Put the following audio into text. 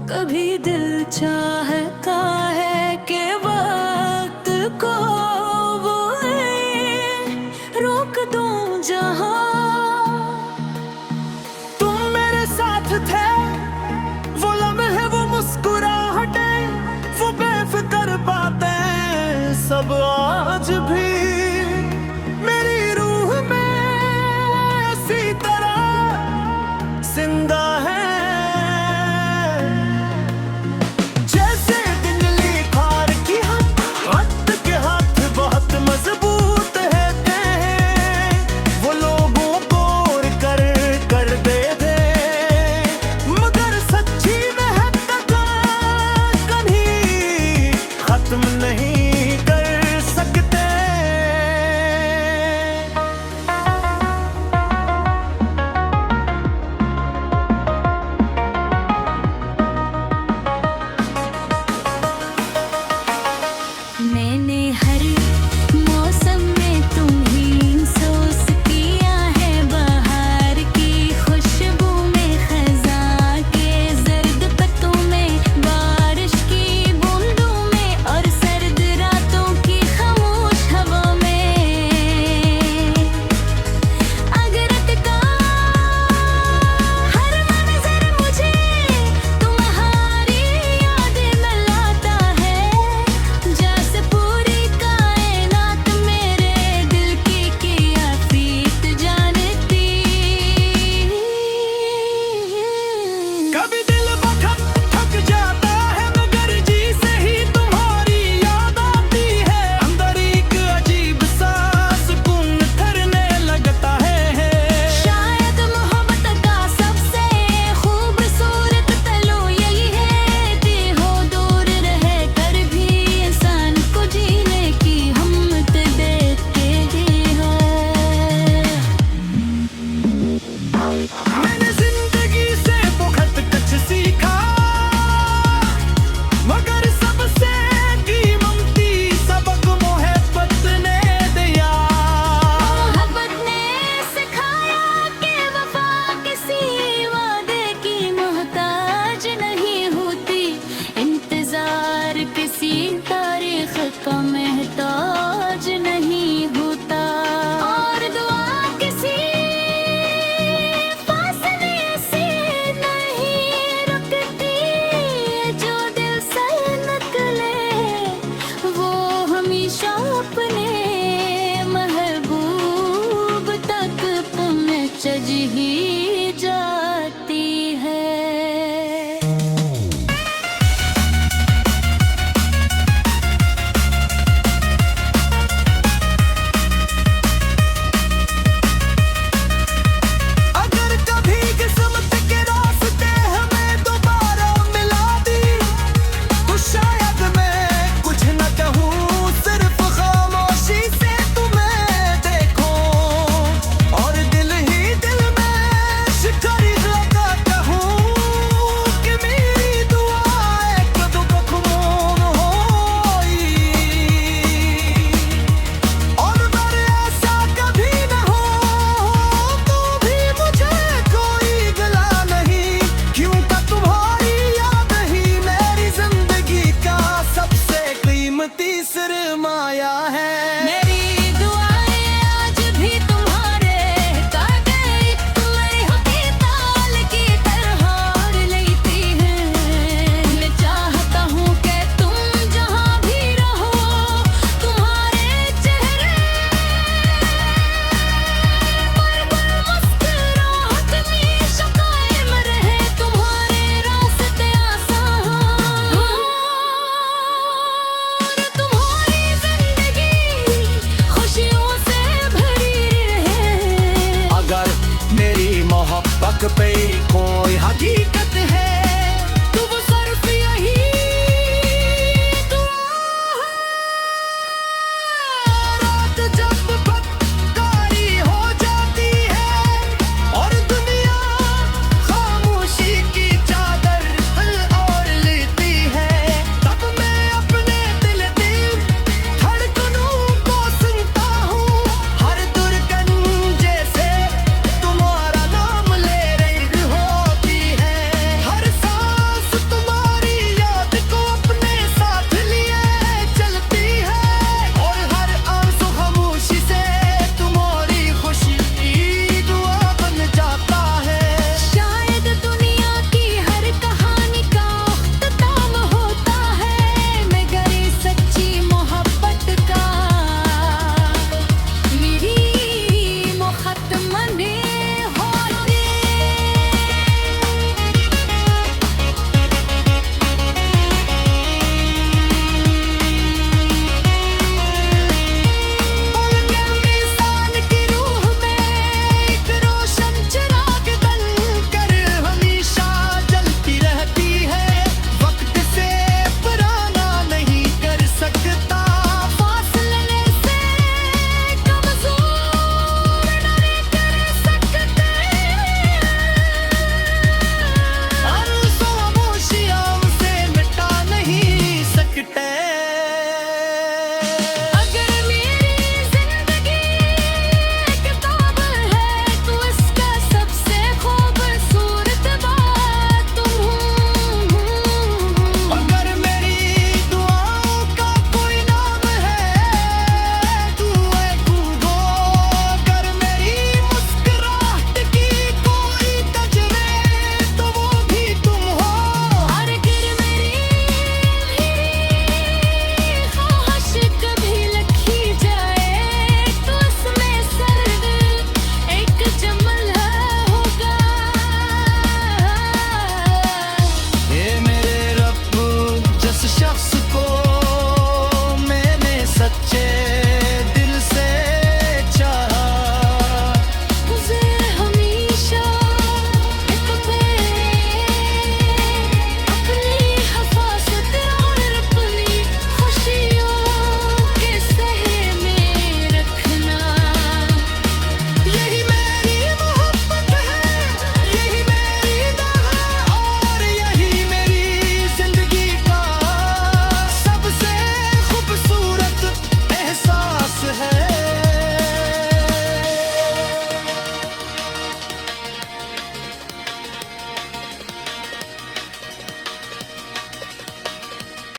कभी दिल चाहता है कि वक्त को वो रोक दूं जहां। तुम मेरे साथ थे, वो लम्हे, वो मुस्कुराहटें, वो बेफिक्र बातें, सब आज भी मेरी रूह में इसी तरह जिंदा है। नहीं कर सकते। मैंने हर मौसम में तुम्हीं महसूस किया है, बहार की खुशबू में, खज़ां के जर्द पत्तों में, बारिश की बूंदों में और सर्द रातों की खामोश हवा में। अगरत का हर मंज़र मुझे तुम्हारी याद में लाता है, जैसे पूरी कायनात मेरे दिल की कियाफियत जानती। कभी दिल बहुत थक जाता है, मगर जी से ही तुम्हारी याद आती है। अंदर एक अजीब सा सुकून ठहरने लगता है। शायद मोहब्बत का सबसे खूबसूरत पहलू यही है कि हो दूर रह कर भी इंसान को जीने की हिम्मत देती है। मैंने जिंदगी से बहुत कुछ सीखा, मगर सबसे कीमती सबक मोहब्बत ने दिया। मोहब्बत ने सिखाया कि वफा किसी वादे की मोहताज नहीं होती, इंतजार किसी का